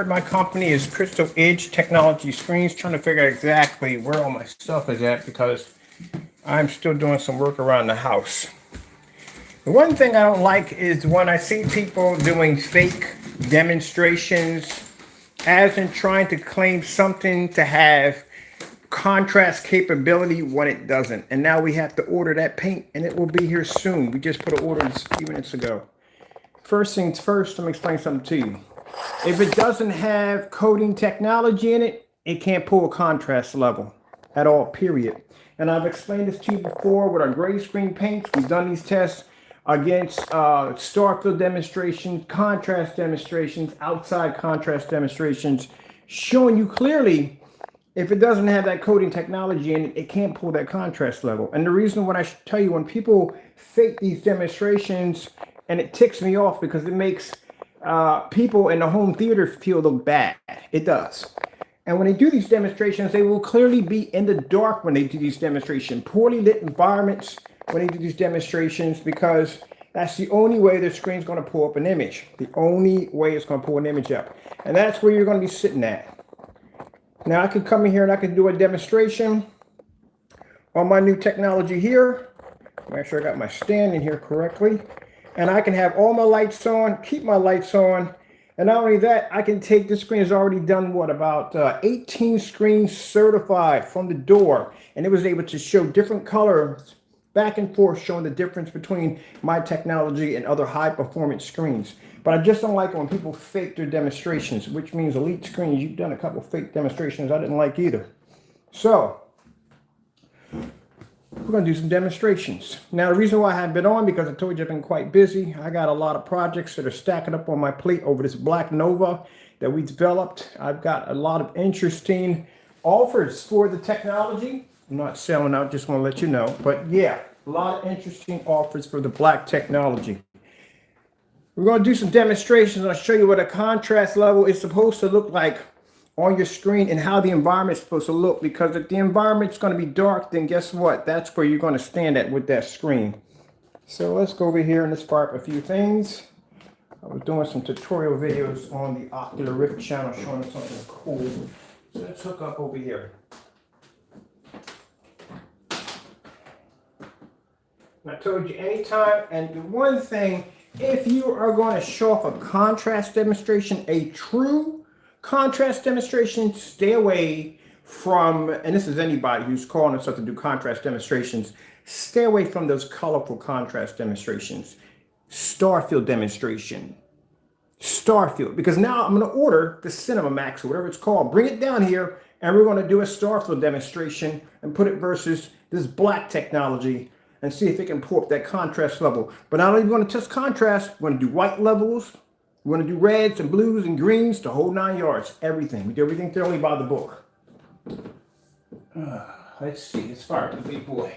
My company is Crystal Edge Technology Screens, trying to figure out exactly where all my stuff is at because I'm still doing some work around the house. The one thing I don't like is when I see people doing fake demonstrations, as in trying to claim something to have contrast capability when it doesn't. And now we have to order that paint and it will be here soon. We just put an order in a few minutes ago. First things first, let me explain something to you. If it doesn't have coating technology in it, it can't pull a contrast level at all, period. And I've explained this to you before with our gray screen paints. We've done these tests against star field demonstrations, contrast demonstrations, outside contrast demonstrations, showing you clearly if it doesn't have that coating technology in it, it can't pull that contrast level. And the reason what I should tell you, when people fake these demonstrations, and it ticks me off because it makes people in the home theater feel look bad. It does. And when they do these demonstrations, they will clearly be in the dark when they do these demonstrations. Poorly lit environments when they do these demonstrations, because that's the only way the screen's going to pull up an image. The only way it's going to pull an image up. And that's where you're going to be sitting at. Now I can come in here and I can do a demonstration on my new technology here. Make sure I got my stand in here correctly. And I can have all my lights on, keep my lights on. And not only that, I can take this screen has already done what, about 18 screens certified from the door. And it was able to show different colors back and forth, showing the difference between my technology and other high performance screens. But I just don't like it when people fake their demonstrations, which means Elite Screens. You've done a couple fake demonstrations I didn't like either. So we're going to do some demonstrations. Now, the reason why I haven't been on, because I told you I've been quite busy. I got a lot of projects that are stacking up on my plate over this Black Nova that we developed. I've got a lot of interesting offers for the technology. I'm not selling out, just want to let you know. But yeah, a lot of interesting offers for the black technology. We're going to do some demonstrations. I'll show you what a contrast level is supposed to look like on your screen and how the environment's supposed to look. Because if the environment's going to be dark, then guess what? That's where you're going to stand at with that screen. So let's go over here and let's fire up a few things. I was doing some tutorial videos on the Ocular Rift channel showing something cool. So let's hook up over here. I told you anytime, and the one thing, if you are going to show off a contrast demonstration, a true contrast demonstration, stay away from, and this is anybody who's calling themselves to do contrast demonstrations, stay away from those colorful contrast demonstrations. Starfield demonstration. Starfield, because now I'm going to order the Cinema Max or whatever it's called, bring it down here, and we're going to do a Starfield demonstration and put it versus this black technology and see if it can pull up that contrast level. But not only are we going to test contrast, we're going to do white levels, we're going to do reds and blues and greens, the whole 9 yards, everything. We do everything thoroughly by the book. Let's see, let's fire up the big boy.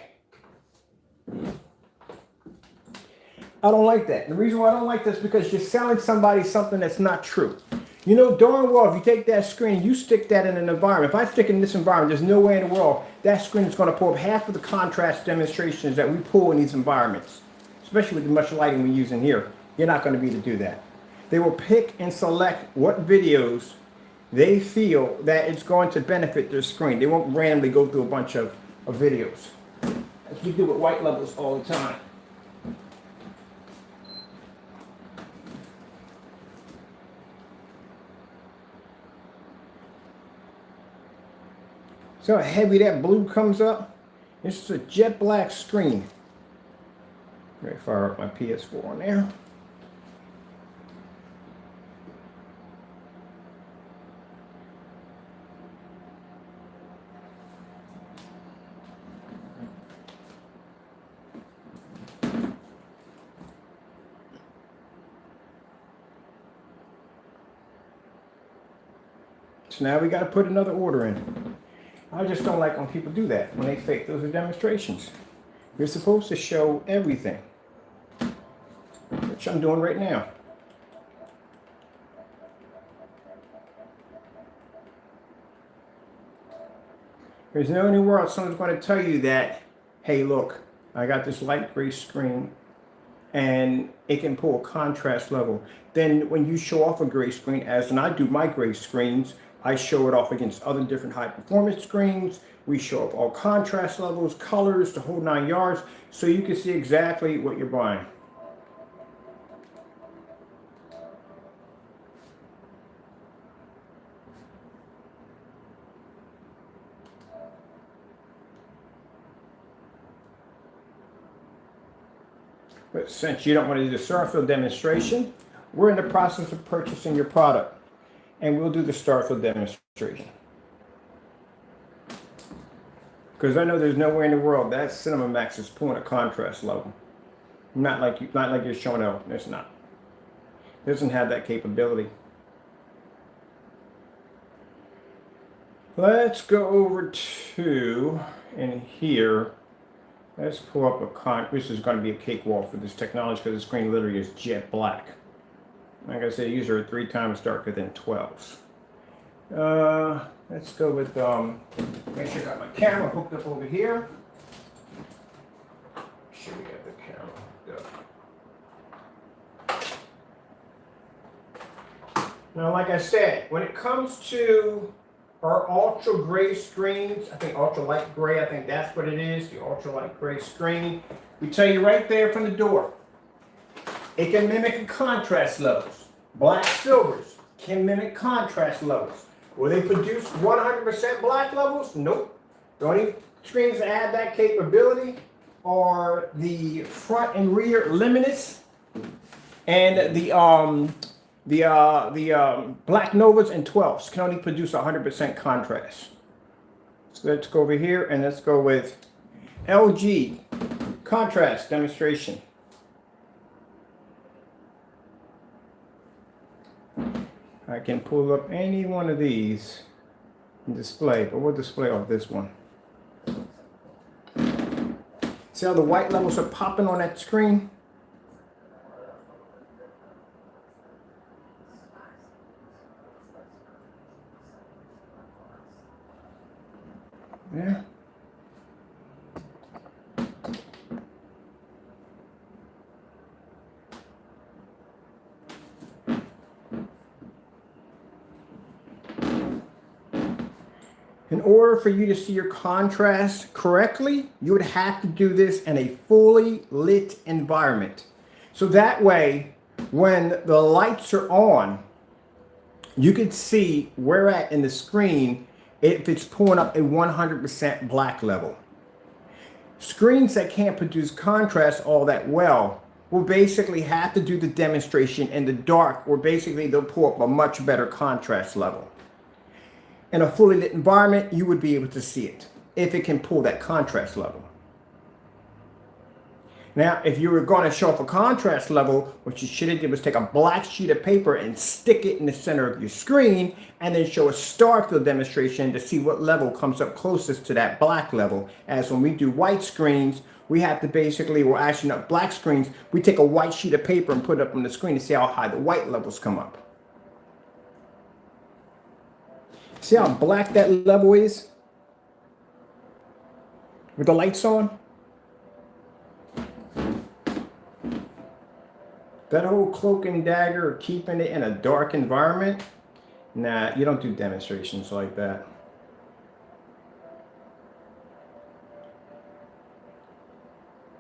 I don't like that. The reason why I don't like this is because you're selling somebody something that's not true. You know darn well, if you take that screen, you stick that in an environment. If I stick it in this environment, there's no way in the world that screen is going to pull up half of the contrast demonstrations that we pull in these environments, especially with the much lighting we use in here. You're not going to be able to do that. They will pick and select what videos they feel that it's going to benefit their screen. They won't randomly go through a bunch of videos, as we do with white levels all the time. See how heavy that blue comes up? This is a jet black screen. Let me fire up my PS4 on there. So now we got to put another order in. I just don't like when people do that, when they fake those are demonstrations. You're supposed to show everything, which I'm doing right now. There's no anywhere else someone's going to tell you that, hey, look, I got this light gray screen and it can pull a contrast level. Then when you show off a gray screen, as when I do my gray screens, I show it off against other different high performance screens. We show up all contrast levels, colors, the whole 9 yards, so you can see exactly what you're buying. But since you don't want to do the Starfield demonstration, we're in the process of purchasing your product, and we'll do the Starfield demonstration. Because I know there's nowhere in the world that Cinema Max is pulling a contrast level. Not like you're showing out. It's not. It doesn't have that capability. Let's go over to in here. Let's pull up a this is going to be a cakewalk for this technology because the screen literally is jet black. Like I said, these are 3 times darker than 12s. Let's go with, make sure I got my camera hooked up over here. Make sure we got the camera hooked up. Now, like I said, when it comes to our ultra gray screens, I think ultra light gray, I think that's what it is, the ultra light gray screen. We tell you right there from the door, it can mimic contrast levels. Black silvers can mimic contrast levels. Will they produce 100% black levels? Nope. The only screens that have that capability are the front and rear luminous and the Black Novas and 12s can only produce 100% contrast. So let's go over here and let's go with LG contrast demonstration. I can pull up any one of these and display, but we'll display off this one. See how the white levels are popping on that screen? Yeah. In order for you to see your contrast correctly, you would have to do this in a fully lit environment. So that way, when the lights are on, you can see where at in the screen if it's pulling up a 100% black level. Screens that can't produce contrast all that well will basically have to do the demonstration in the dark, or basically they'll pull up a much better contrast level. In a fully lit environment, you would be able to see it if it can pull that contrast level. Now, if you were going to show up a contrast level, what you should have did was take a black sheet of paper and stick it in the center of your screen and then show a Starfield demonstration to see what level comes up closest to that black level. As when we do white screens, we have to basically, or actually not black screens, we take a white sheet of paper and put it up on the screen to see how high the white levels come up. See how black that level is with the lights on? That whole cloak and dagger of keeping it in a dark environment, nah, you don't do demonstrations like that.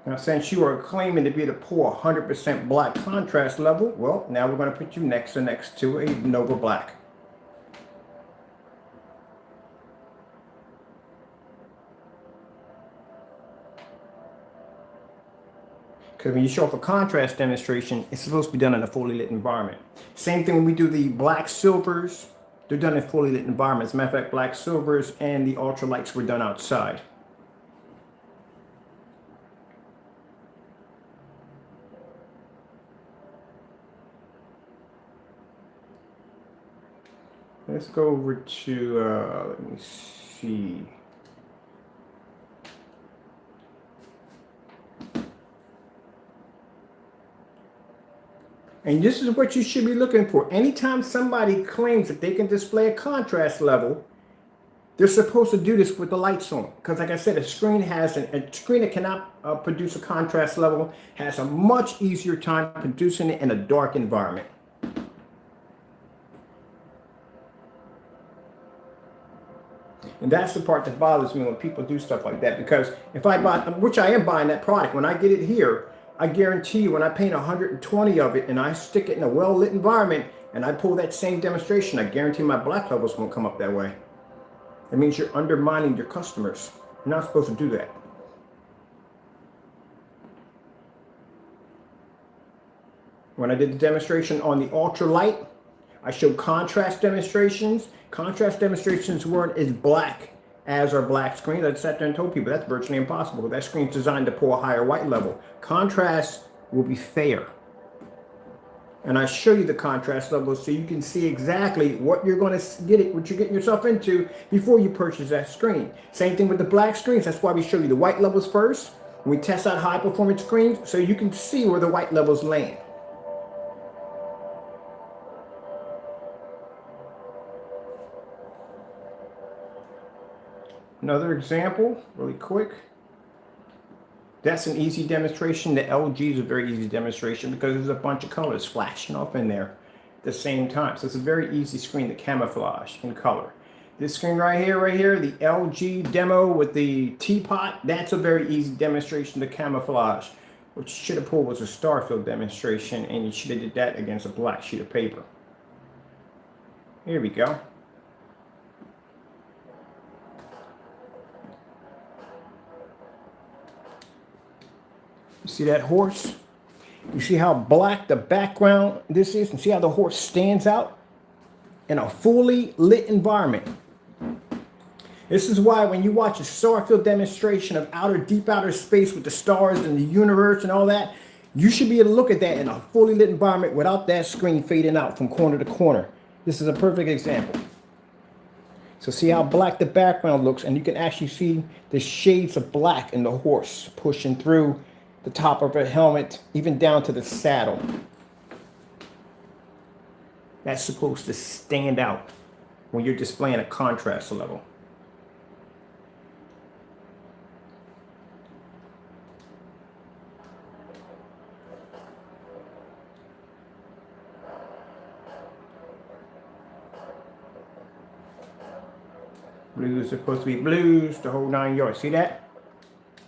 Now, since you are claiming to be able to pull 100% black contrast level, well, now we're going to put you next to a Nova Black. Because when you show up a contrast demonstration, it's supposed to be done in a fully lit environment. Same thing when we do the black silvers, they're done in fully lit environments. As a matter of fact, black silvers and the ultralights were done outside. Let's go over to, let me see. And this is what you should be looking for. Anytime somebody claims that they can display a contrast level, They're supposed to do this with the lights on, because like I said, a screen that cannot produce a contrast level has a much easier time producing it in a dark environment. And that's the part that bothers me when people do stuff like that, because if I buy, which I am buying that product, when I get it here, I guarantee you when I paint 120 of it and I stick it in a well-lit environment and I pull that same demonstration, I guarantee my black levels won't come up that way. It means you're undermining your customers. You're not supposed to do that. When I did the demonstration on the ultra light, I showed contrast demonstrations. Contrast demonstrations weren't as black as our black screens. I sat there and told people that's virtually impossible. That screen's designed to pull a higher white level. Contrast will be fair. And I show you the contrast levels so you can see exactly what you're going to what you're getting yourself into before you purchase that screen. Same thing with the black screens. That's why we show you the white levels first. We test out high performance screens so you can see where the white levels land. Another example, really quick. That's an easy demonstration. The LG is a very easy demonstration because there's a bunch of colors flashing off in there at the same time. So it's a very easy screen to camouflage in color. This screen right here, the LG demo with the teapot, that's a very easy demonstration to camouflage. What you should have pulled was a Starfield demonstration, and you should have did that against a black sheet of paper. Here we go. You see that horse? You see how black the background this is? And see how the horse stands out in a fully lit environment. This is why when you watch a Starfield demonstration of deep outer space with the stars and the universe and all that, you should be able to look at that in a fully lit environment without that screen fading out from corner to corner. This is a perfect example. So see how black the background looks, and you can actually see the shades of black in the horse pushing through the top of her helmet, even down to the saddle. That's supposed to stand out when you're displaying a contrast level. Blues are supposed to be blues, the whole 9 yards. See that?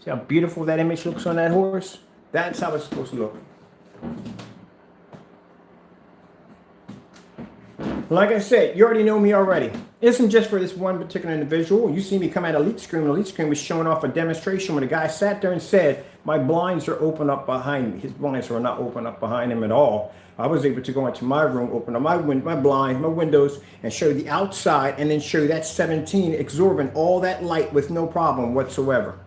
See how beautiful that image looks on that horse? That's how it's supposed to look. Like I said, you already know me already. It isn't just for this one particular individual. You see me come at Elite Screen. Elite Screen was showing off a demonstration when a guy sat there and said, my blinds are open up behind me. His blinds were not open up behind him at all. I was able to go into my room, open up my blinds, my windows, and show the outside, and then show that 17 absorbing all that light with no problem whatsoever.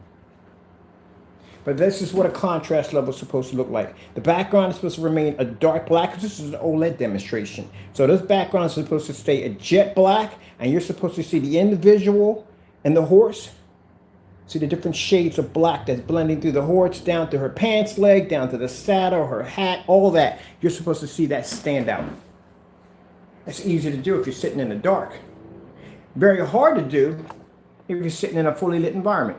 But this is what a contrast level is supposed to look like. The background is supposed to remain a dark black, because this is an OLED demonstration. So this background is supposed to stay a jet black, and you're supposed to see the individual and the horse. See the different shades of black that's blending through the horse, down to her pants leg, down to the saddle, her hat, all that. You're supposed to see that stand out. That's easy to do if you're sitting in the dark. Very hard to do if you're sitting in a fully lit environment.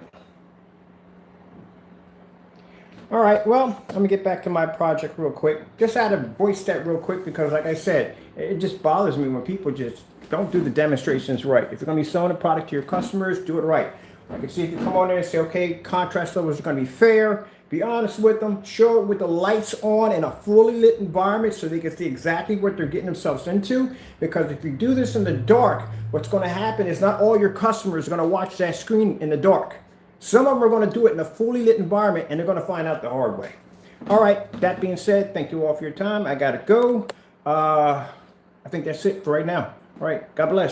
All right, well, let me get back to my project real quick. Just had to voice that real quick because, like I said, it just bothers me when people just don't do the demonstrations right. If you're going to be selling a product to your customers, do it right. I can see if you come on there and say, okay, contrast levels are going to be fair. Be honest with them. Show it with the lights on in a fully lit environment so they can see exactly what they're getting themselves into. Because if you do this in the dark, what's going to happen is not all your customers are going to watch that screen in the dark. Some of them are going to do it in a fully lit environment, and they're going to find out the hard way. All right, that being said, thank you all for your time. I got to go. I think that's it for right now. All right, God bless.